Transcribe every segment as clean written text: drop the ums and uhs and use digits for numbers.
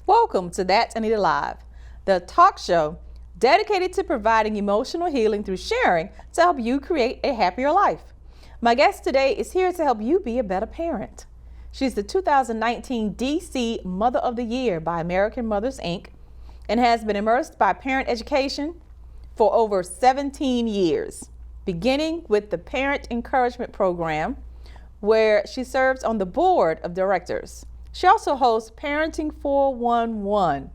Welcome to That's Anita Live, the talk show dedicated to providing emotional healing through sharing to help you create a happier life. My guest today is here to help you be a better parent. She's the 2019 DC Mother of the Year by American Mothers, Inc. and has been immersed by parent education for over 17 years, beginning with the Parent Encouragement Program, where she serves on the board of directors. She also hosts Parenting 411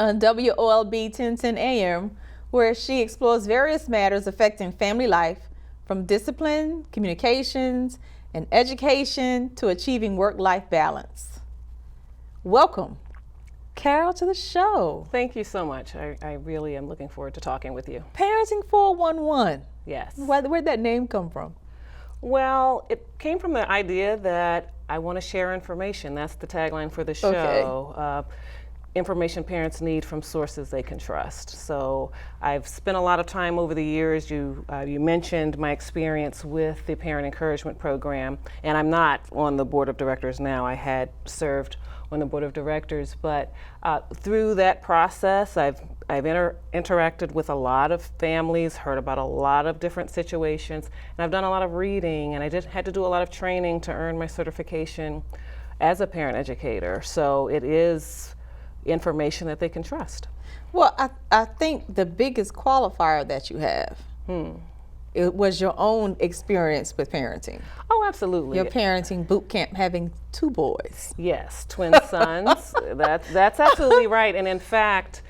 on WOLB 1010 AM, where she explores various matters affecting family life, from discipline, communications, and education to achieving work-life balance. Welcome, Carol, to the show. Thank you so much. I really am looking forward to talking with you. Parenting 411. Yes. Where'd that name come from? Well, it came from the idea that I want to share information. That's the tagline for the show. Okay. Information parents need from sources they can trust. So I've spent a lot of time over the years. You mentioned my experience with the Parent Encouragement Program, and I'm not on the board of directors now. I had served on the board of directors, but through that process, I've interacted with a lot of families, heard about a lot of different situations, and I've done a lot of reading, and I had to do a lot of training to earn my certification as a parent educator. So it is information that they can trust. Well, I think the biggest qualifier that you have it was your own experience with parenting. Oh, absolutely. Your parenting boot camp, having two boys. Yes, twin sons. That's absolutely right. And in fact,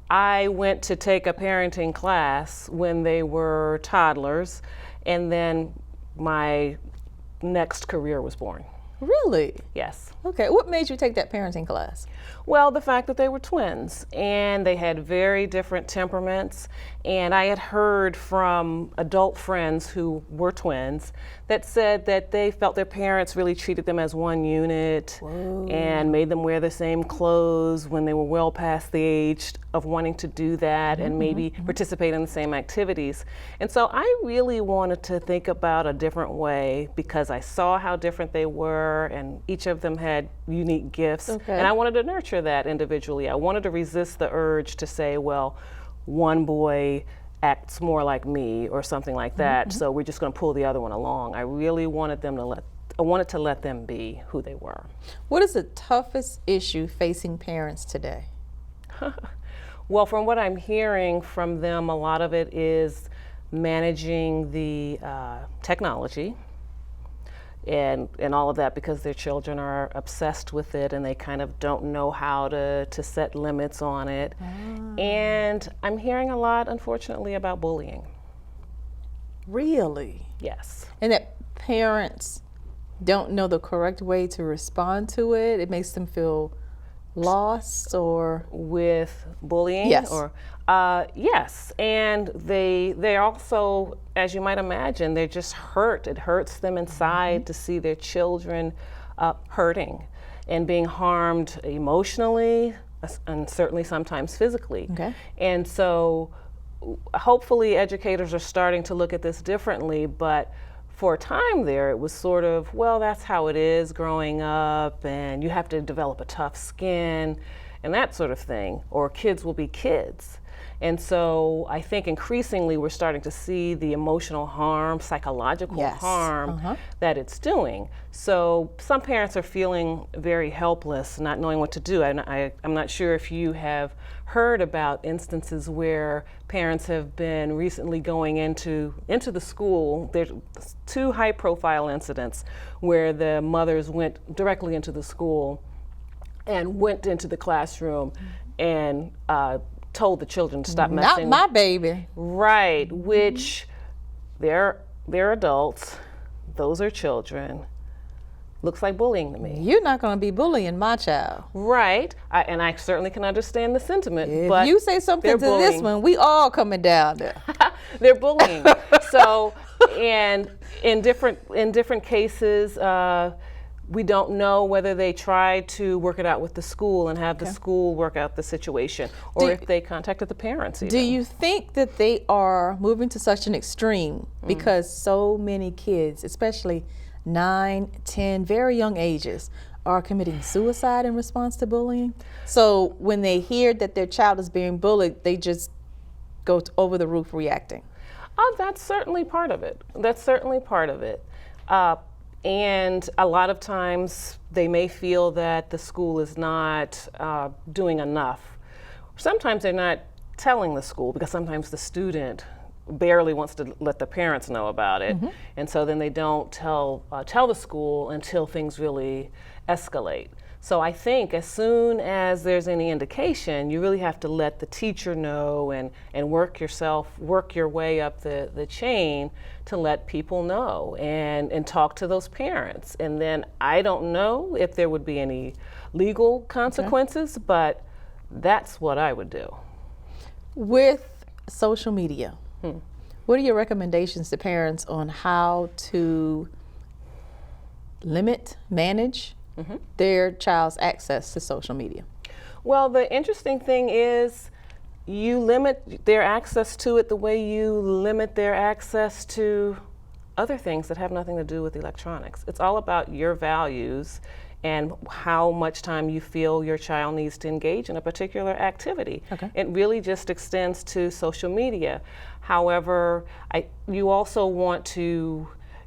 I went to take a parenting class when they were toddlers, and then my next career was born. Really? Yes. Okay, what made you take that parenting class? Well, the fact that they were twins and they had very different temperaments, and I had heard from adult friends who were twins that said that they felt their parents really treated them as one unit. Whoa. And made them wear the same clothes when they were well past the age of wanting to do that and maybe participate in the same activities. And so I really wanted to think about a different way because I saw how different they were, and each of them had unique gifts. Okay. And I wanted to nurture that individually. I wanted to resist the urge to say, well, one boy acts more like me or something like that, so we're just going to pull the other one along. I really wanted to let them be who they were. What is the toughest issue facing parents today? Well, from what I'm hearing from them, a lot of it is managing the technology and all of that, because their children are obsessed with it and they kind of don't know how to set limits on it. And I'm hearing a lot, unfortunately, about bullying. Really? Yes. And that parents don't know the correct way to respond to it? It makes them feel lost, or? With bullying? Yes. Or yes, and they also, as you might imagine, they're just hurt. It hurts them inside to see their children hurting and being harmed emotionally, and certainly sometimes physically. Okay. And so hopefully educators are starting to look at this differently, but for a time there, it was sort of, well, that's how it is growing up, and you have to develop a tough skin and that sort of thing, or kids will be kids. And so I think increasingly we're starting to see the emotional harm, psychological harm that it's doing. So some parents are feeling very helpless, not knowing what to do. I'm not sure if you have heard about instances where parents have been recently going into the school. There's two high-profile incidents where the mothers went directly into the school and went into the classroom and told the children to stop messing. Not my baby. Right, which they're adults, those are children. Looks like bullying to me. You're not going to be bullying my child. Right, and I certainly can understand the sentiment. If but you say something to this one, we all coming down there. They're bullying. So, and in different cases, we don't know whether they tried to work it out with the school and have the school work out the situation, or if they contacted the parents even. Do you think that they are moving to such an extreme because so many kids, especially 9, 10, very young ages, are committing suicide in response to bullying. So when they hear that their child is being bullied, they just go over the roof reacting. Oh, that's certainly part of it. That's certainly part of it. And a lot of times they may feel that the school is not doing enough. Sometimes they're not telling the school because sometimes the student barely wants to let the parents know about it. And so then they don't tell the school until things really escalate. So I think as soon as there's any indication, you really have to let the teacher know and work your way up the chain to let people know and talk to those parents. And then I don't know if there would be any legal consequences, but that's what I would do. With social media, what are your recommendations to parents on how to limit, manage their child's access to social media? Well, the interesting thing is you limit their access to it the way you limit their access to other things that have nothing to do with electronics. It's all about your values and how much time you feel your child needs to engage in a particular activity. It really just extends to social media. However, you also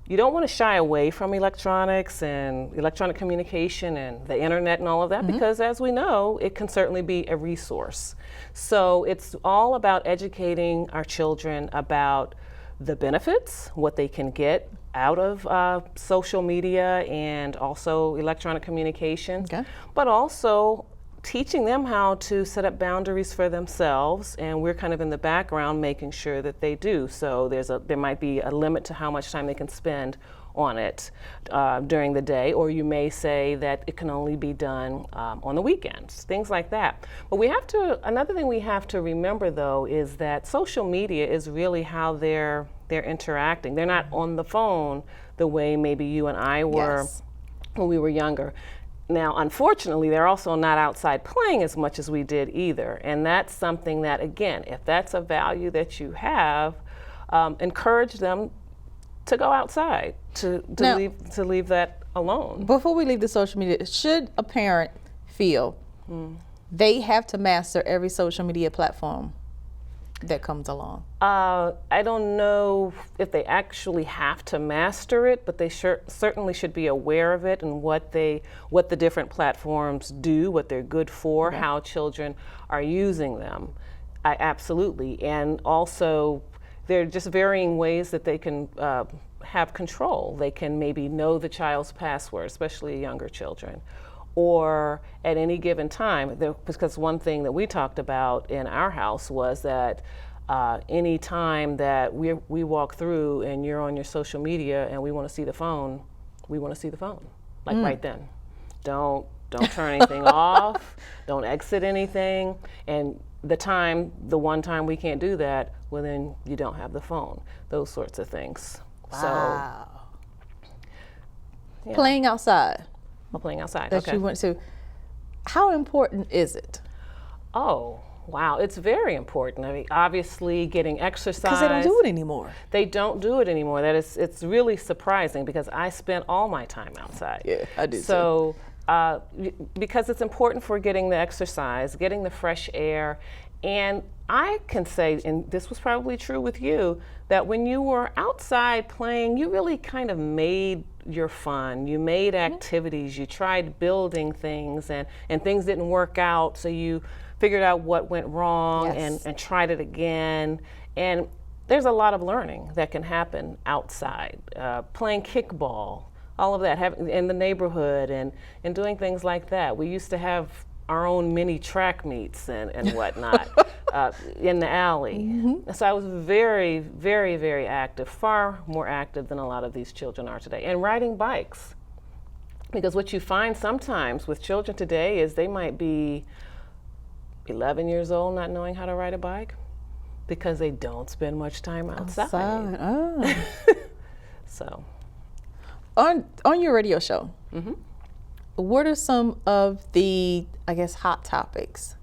you don't want to shy away from electronics and electronic communication and the internet and all of that because, as we know, it can certainly be a resource. So it's all about educating our children about the benefits, what they can get out of social media and also electronic communication, but also teaching them how to set up boundaries for themselves, and we're kind of in the background making sure that they do. So there might be a limit to how much time they can spend on it during the day, or you may say that it can only be done on the weekends, things like that. But another thing we have to remember though is that social media is really how they're interacting. They're not on the phone the way maybe you and I were when we were younger. Now, unfortunately, they're also not outside playing as much as we did either. And that's something that, again, if that's a value that you have, encourage them to go outside, to leave that alone. Before we leave the social media, should a parent feel they have to master every social media platform that comes along? I don't know if they actually have to master it, but they certainly should be aware of it and what the different platforms do, what they're good for, how children are using them. Absolutely. And also, there are just varying ways that they can have control. They can maybe know the child's password, especially younger children, or at any given time, because one thing that we talked about in our house was that any time that we walk through and you're on your social media and we want to see the phone, we want to see the phone, like right then. Don't turn anything off, don't exit anything, and the one time we can't do that, well then you don't have the phone, those sorts of things. Wow. So, playing outside. Playing outside. That you went to. How important is it? Oh, wow. It's very important. I mean, obviously getting exercise. Because they don't do it anymore. They don't do it anymore. It's really surprising because I spent all my time outside. Yeah, I do so, because it's important for getting the exercise, getting the fresh air. And I can say, and this was probably true with you, that when you were outside playing, you really kind of made your fun. You made activities, you tried building things, and things didn't work out, so you figured out what went wrong and tried it again. And there's a lot of learning that can happen outside. Playing kickball, all of that, in the neighborhood and doing things like that. We used to have our own mini track meets and whatnot in the alley. So I was very, very, very active, far more active than a lot of these children are today. And riding bikes, because what you find sometimes with children today is they might be 11 years old not knowing how to ride a bike because they don't spend much time outside. Oh. So, on your radio show, what are some of the, I guess, hot topics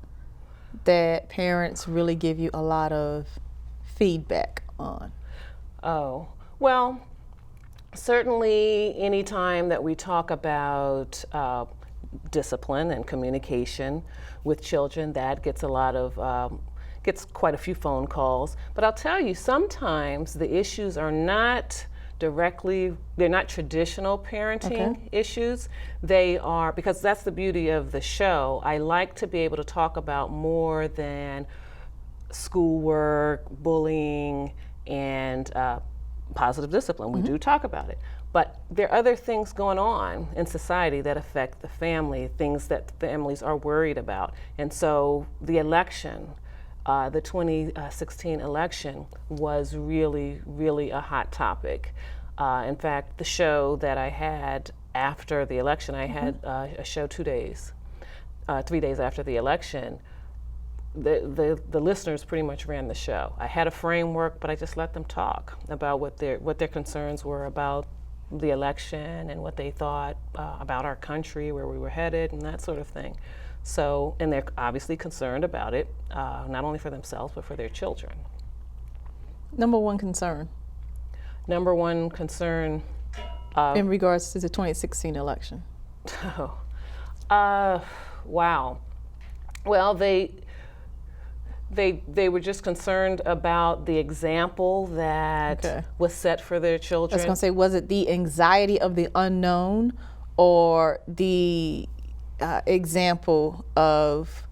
that parents really give you a lot of feedback on? Oh, well, certainly any time that we talk about discipline and communication with children. That gets a lot of gets quite a few phone calls. But I'll tell you, sometimes the issues are not they're not traditional parenting issues. They are, because that's the beauty of the show. I like to be able to talk about more than schoolwork, bullying, and positive discipline. We do talk about it. But there are other things going on in society that affect the family, things that families are worried about. And so the election, the 2016 election was really, really a hot topic. In fact, the show that I had after the election, I had a show 3 days after the election. The listeners pretty much ran the show. I had a framework, but I just let them talk about what their concerns were about the election and what they thought about our country, where we were headed, and that sort of thing. So, and they're obviously concerned about it, not only for themselves, but for their children. Number one concern? Number one concern. In regards to the 2016 election? Wow. Well, they were just concerned about the example that was set for their children. I was going to say, was it the anxiety of the unknown or the example of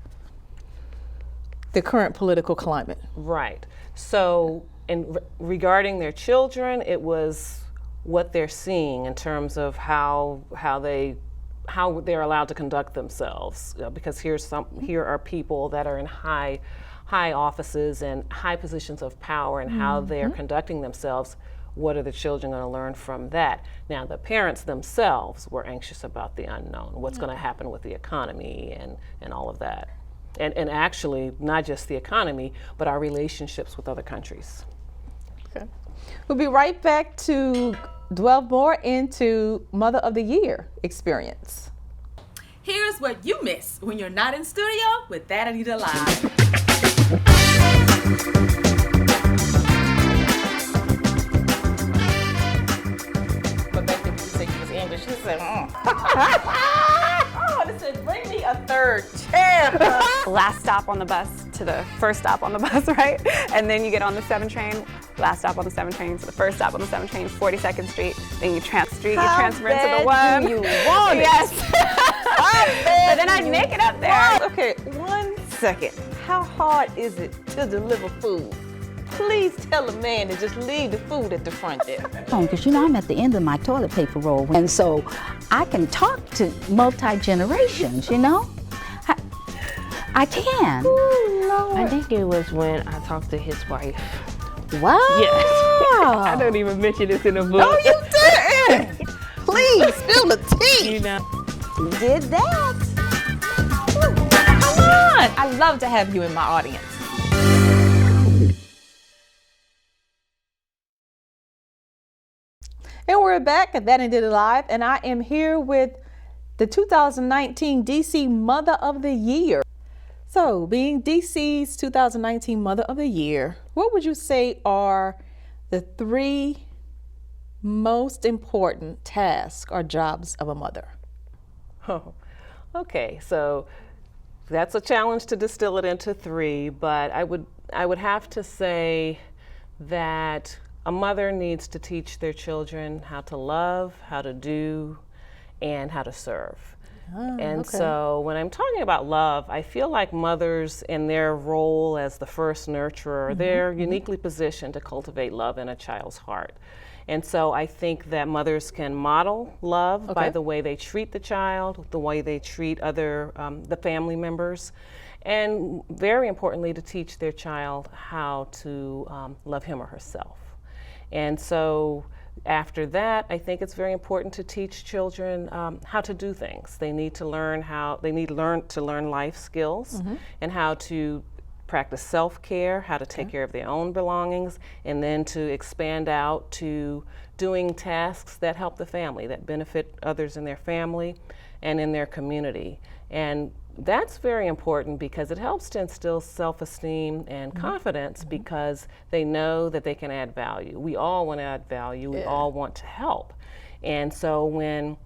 the current political climate? Right. So, regarding their children, it was what they're seeing in terms of how they're allowed to conduct themselves. Because here are people that are in high offices and high positions of power, and how they're conducting themselves. What are the children going to learn from that? Now, the parents themselves were anxious about the unknown, what's going to happen with the economy and all of that. And actually, not just the economy, but our relationships with other countries. Okay. We'll be right back to delve more into Mother of the Year experience. Here's what you miss when you're not in studio with That Anita Live. But back then, you said you was English. She said, oh, they said, bring me a third chair. Last stop on the bus to the first stop on the bus, right? And then you get on the 7 train, last stop on the 7 train to the first stop on the 7 train, 42nd Street, then you transfer into the 1. You want it? Yes. But then I'd make it up there. Okay, 1 second. How hard is it to deliver food? Please tell a man to just leave the food at the front there. Because I'm at the end of my toilet paper roll, and so I can talk to multi-generations, I can. Ooh, I think it was when I talked to his wife. Wow. Yes. I don't even mention this in the book. No, you didn't. Please, spill the tea. You know. Did that. Come on. I love to have you in my audience. And we're back at That Anita Live, and I am here with the 2019 DC Mother of the Year. So, being DC's 2019 Mother of the Year, what would you say are the 3 most important tasks or jobs of a mother? Oh, okay. So that's a challenge to distill it into 3, but I would have to say that a mother needs to teach their children how to love, how to do, and how to serve. So when I'm talking about love, I feel like mothers in their role as the first nurturer, they're uniquely positioned to cultivate love in a child's heart. And so I think that mothers can model love by the way they treat the child, the way they treat other, the family members, and very importantly, to teach their child how to love him or herself. And so after that, I think it's very important to teach children how to do things. They need to learn to learn life skills and how to practice self-care, how to take care of their own belongings, and then to expand out to doing tasks that help the family, that benefit others in their family and in their community. And that's very important because it helps to instill self-esteem and confidence because they know that they can add value. We all want to add value. We all want to help. And so when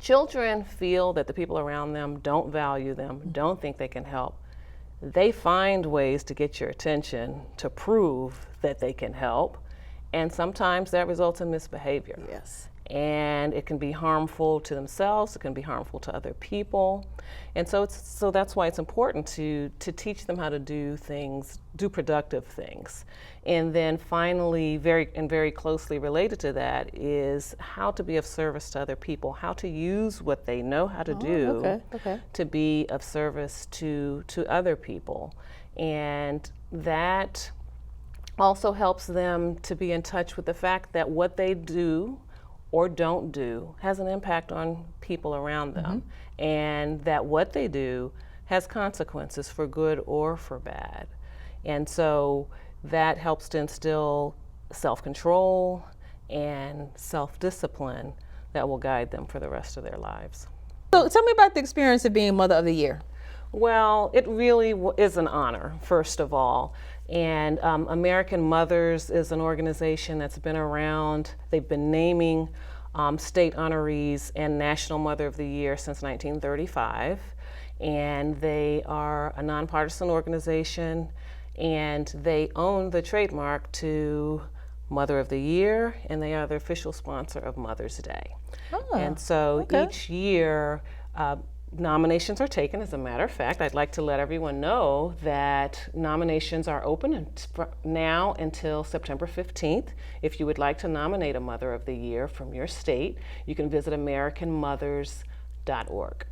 children feel that the people around them don't value them, don't think they can help, they find ways to get your attention to prove that they can help. And sometimes that results in misbehavior. Yes. And it can be harmful to themselves, it can be harmful to other people. And so that's why it's important to teach them how to do things, do productive things. And then finally, very closely related to that is how to be of service to other people, how to use what they know how to do to be of service to other people. And that also helps them to be in touch with the fact that what they do or don't do has an impact on people around them, and that what they do has consequences for good or for bad. And so that helps to instill self-control and self-discipline that will guide them for the rest of their lives. So tell me about the experience of being Mother of the Year. Well, it really is an honor, first of all. And American Mothers is an organization that's been around. They've been naming state honorees and National Mother of the Year since 1935. And they are a nonpartisan organization, and they own the trademark to Mother of the Year, and they are the official sponsor of Mother's Day. And so each year, nominations are taken. As a matter of fact, I'd like to let everyone know that nominations are open now until September 15th. If you would like to nominate a Mother of the Year from your state, you can visit AmericanMothers.org.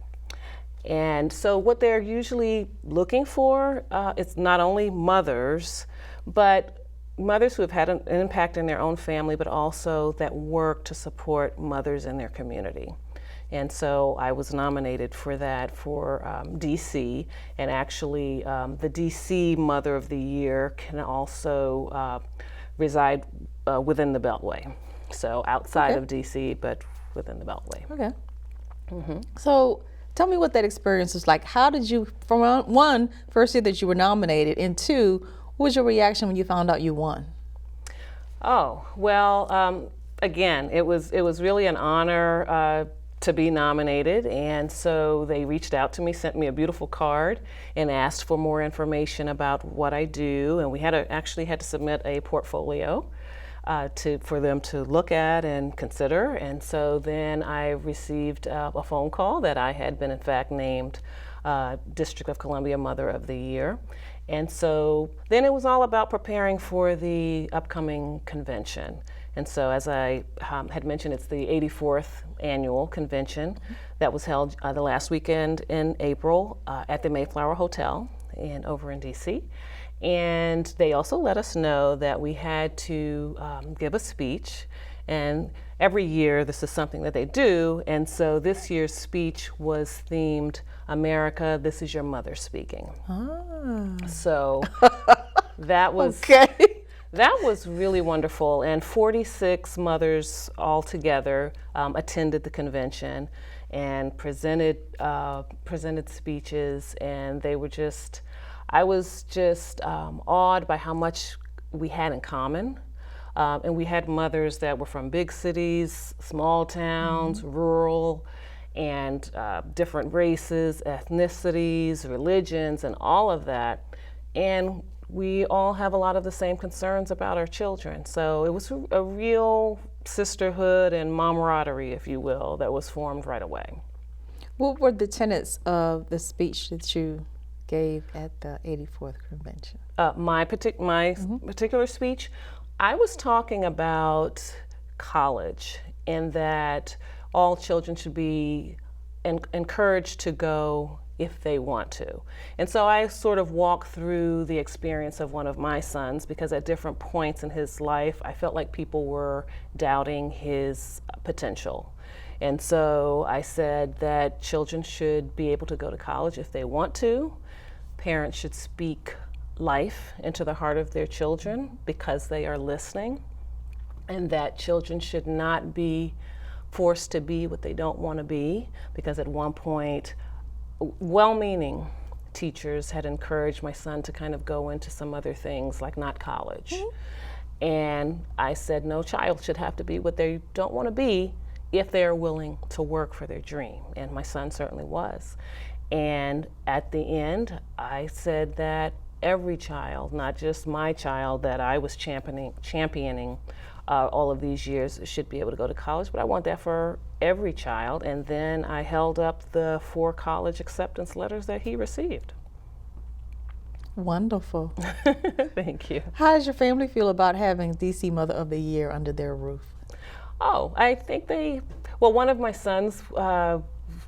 And so what they're usually looking for is not only mothers, but mothers who have had an impact in their own family, but also that work to support mothers in their community. And so I was nominated for that for DC, and actually the DC Mother of the Year can also reside within the Beltway. So outside of DC, but within the Beltway. Okay. So tell me what that experience was like. How did you, from one, first year that you were nominated, and two, what was your reaction when you found out you won? Oh, well, again, it was really an honor to be nominated, and so they reached out to me, sent me a beautiful card, and asked for more information about what I do, and we actually had to submit a portfolio for them to look at and consider. And so then I received a phone call that I had been in fact named District of Columbia Mother of the Year. And so then it was all about preparing for the upcoming convention. And so as I had mentioned, it's the 84th annual convention that was held the last weekend in April at the Mayflower Hotel over in DC. And they also let us know that we had to give a speech. And every year this is something that they do. And so this year's speech was themed, America, this is your mother speaking. So that was that was really wonderful, and 46 mothers altogether attended the convention and presented speeches, and they were I was just awed by how much we had in common. And we had mothers that were from big cities, small towns, rural, and different races, ethnicities, religions, and all of that. And we all have a lot of the same concerns about our children. So it was a real sisterhood and camaraderie, if you will, that was formed right away. What were the tenets of the speech that you gave at the 84th convention? My particular speech, I was talking about college, and that all children should be encouraged to go if they want to. And so I sort of walked through the experience of one of my sons, because at different points in his life, I felt like people were doubting his potential. And so I said that children should be able to go to college if they want to. Parents should speak life into the heart of their children because they are listening, and that children should not be forced to be what they don't want to be, because at one point, well-meaning teachers had encouraged my son to kind of go into some other things, like not college. And I said no child should have to be what they don't want to be if they're willing to work for their dream. And my son certainly was. And at the end, I said that every child, not just my child that I was championing all of these years, should be able to go to college, but I want that for every child. And then I held up the 4 college acceptance letters that he received. Wonderful. Thank you. How does your family feel about having DC Mother of the Year under their roof? Oh, I think one of my sons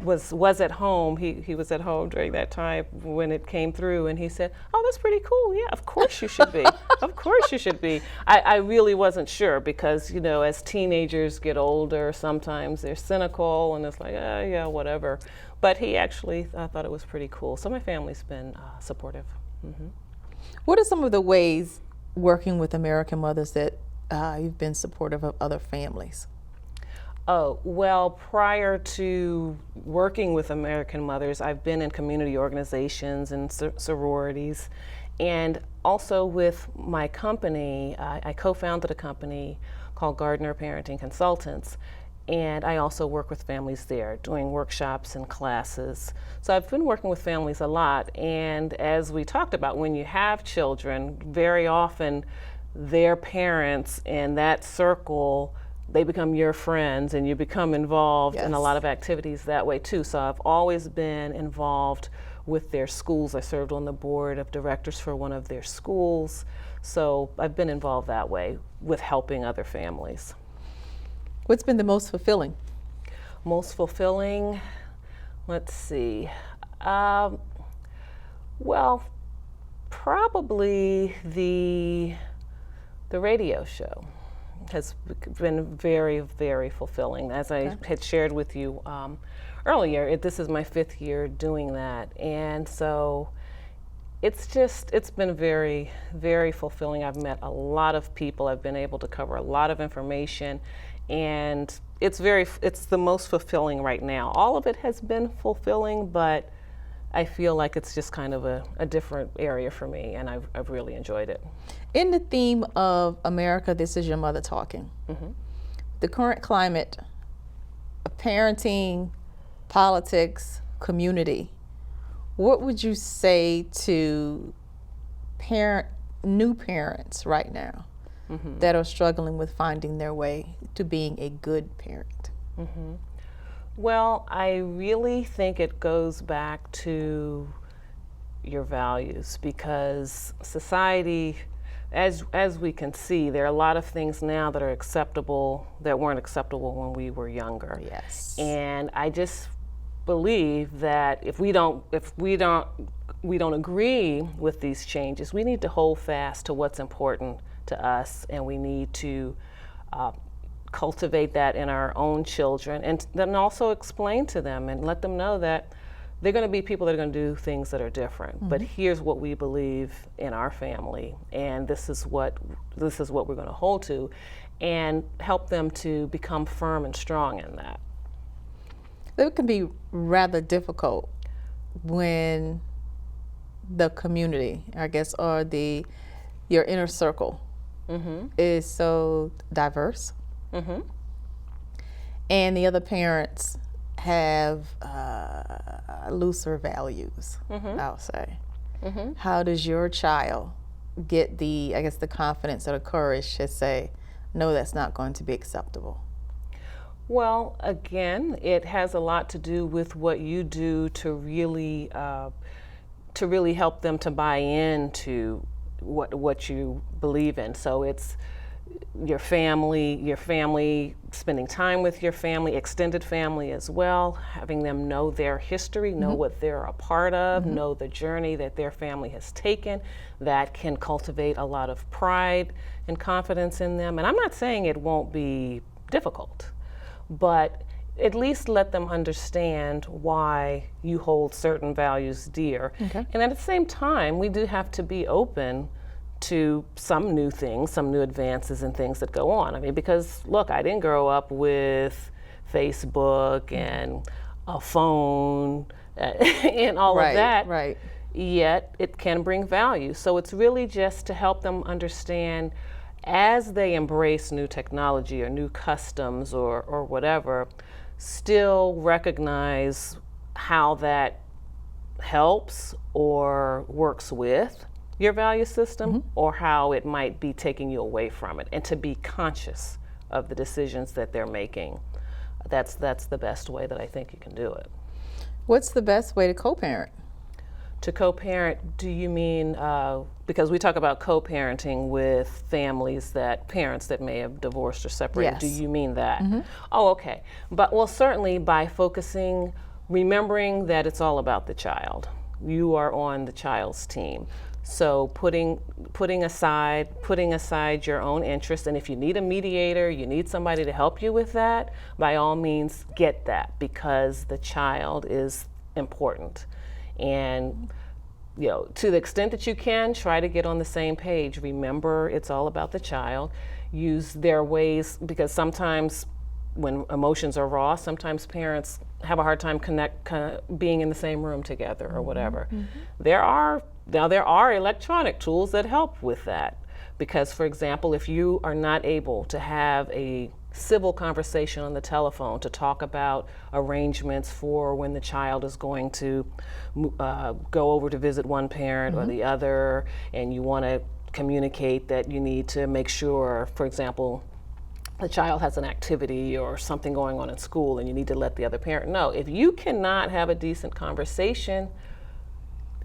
was at home. He was at home during that time when it came through, and he said, "Oh, that's pretty cool. Yeah, of course you should be. Of course you should be." I really wasn't sure because, you know, as teenagers get older, sometimes they're cynical and it's like, yeah, whatever. But he actually thought it was pretty cool. So my family's been supportive. Mm-hmm. What are some of the ways working with American mothers that you've been supportive of other families? Oh, well, prior to working with American Mothers, I've been in community organizations and sororities, and also with my company, I co-founded a company called Gardner Parenting Consultants, and I also work with families there, doing workshops and classes. So I've been working with families a lot, and as we talked about, when you have children, very often their parents in that circle, they become your friends and you become involved in a lot of activities that way too. So I've always been involved with their schools. I served on the board of directors for one of their schools. So I've been involved that way with helping other families. What's been the most fulfilling? Most fulfilling, let's see. Well, probably the radio show has been very, very fulfilling. As I had shared with you earlier, this is my 5th year doing that. And so it's been very, very fulfilling. I've met a lot of people. I've been able to cover a lot of information, and it's the most fulfilling right now. All of it has been fulfilling, but I feel like it's just kind of a different area for me, and I've really enjoyed it. In the theme of America, This Is Your Mother Talking, the current climate of parenting, politics, community, what would you say to new parents right now that are struggling with finding their way to being a good parent? Well, I really think it goes back to your values, because society, as we can see, there are a lot of things now that are acceptable that weren't acceptable when we were younger. Yes. And I just believe that if we don't agree with these changes, we need to hold fast to what's important to us, and we need to cultivate that in our own children, and then also explain to them and let them know that they're going to be people that are going to do things that are different. But here's what we believe in our family, and this is what we're going to hold to, and help them to become firm and strong in that. It can be rather difficult when the community, I guess, or your inner circle is so diverse. And the other parents have looser values, I'll say. How does your child get the confidence or the courage to say, no, that's not going to be acceptable? Well, again, it has a lot to do with what you do to really help them to buy into what you believe in. So it's your family, spending time with your family, extended family as well, having them know their history, know what they're a part of, know the journey that their family has taken. That can cultivate a lot of pride and confidence in them. And I'm not saying it won't be difficult, but at least let them understand why you hold certain values dear. And at the same time, we do have to be open to some new things, some new advances and things that go on. I mean, because look, I didn't grow up with Facebook and a phone and all of that. Right. Yet it can bring value. So it's really just to help them understand as they embrace new technology or new customs or whatever, still recognize how that helps or works with your value system, or how it might be taking you away from it, and to be conscious of the decisions that they're making. That's the best way that I think you can do it. What's the best way to co-parent? To co-parent, do you mean, because we talk about co-parenting with parents that may have divorced or separated, Yes. do you mean that? Oh, okay. But well, certainly by remembering that it's all about the child. You are on the child's team. So putting aside your own interest, and if you need a mediator, you need somebody to help you with that, by all means get that, because the child is important. And to the extent that you can, try to get on the same page. Remember, it's all about the child. Use their ways, because sometimes when emotions are raw, sometimes parents have a hard time being in the same room together or whatever. There are electronic tools that help with that, because, for example, if you are not able to have a civil conversation on the telephone to talk about arrangements for when the child is going to go over to visit one parent or the other, and you want to communicate that you need to make sure, for example, the child has an activity or something going on in school and you need to let the other parent know. If you cannot have a decent conversation,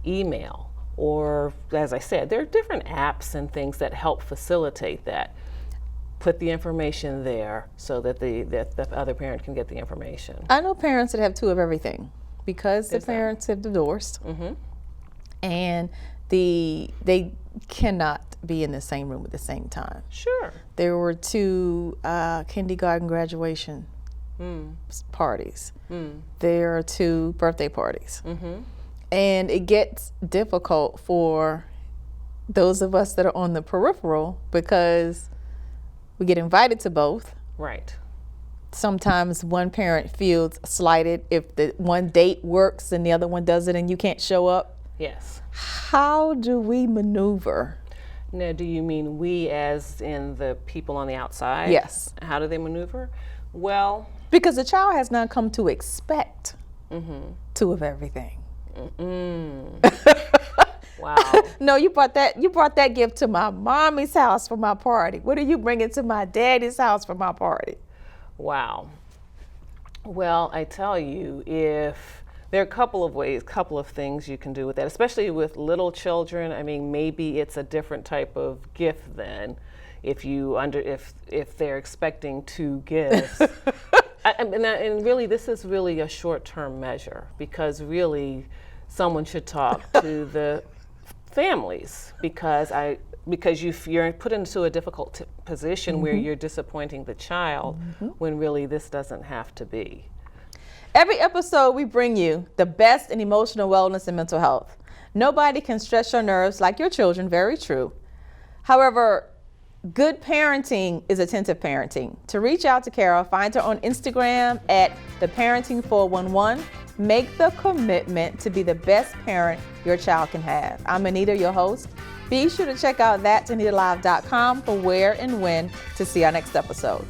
email, or, as I said, there are different apps and things that help facilitate that. Put the information there so that the other parent can get the information. I know parents that have two of everything, because the parents have divorced, and they cannot be in the same room at the same time. Sure. There were two kindergarten graduation parties. There are two birthday parties. And it gets difficult for those of us that are on the peripheral, because we get invited to both. Right. Sometimes one parent feels slighted if the one date works and the other one doesn't and you can't show up. Yes. How do we maneuver? Now, do you mean we as in the people on the outside? Yes. How do they maneuver? Well, because the child has not come to expect two of everything. Wow. No, you brought that gift to my mommy's house for my party. What are you bringing to my daddy's house for my party? Wow. Well, I tell you, if there are a couple of things you can do with that, especially with little children. I mean, maybe it's a different type of gift then, if they're expecting two gifts. And really, this is really a short-term measure, because really, someone should talk to the families, because you're put into a difficult position where you're disappointing the child when really this doesn't have to be. Every episode we bring you the best in emotional wellness and mental health. Nobody can stress your nerves like your children, very true. However, good parenting is attentive parenting. To reach out to Carol, find her on Instagram at theparenting411. Make the commitment to be the best parent your child can have. I'm Anita, your host. Be sure to check out that'sanitalive.com for where and when to see our next episode.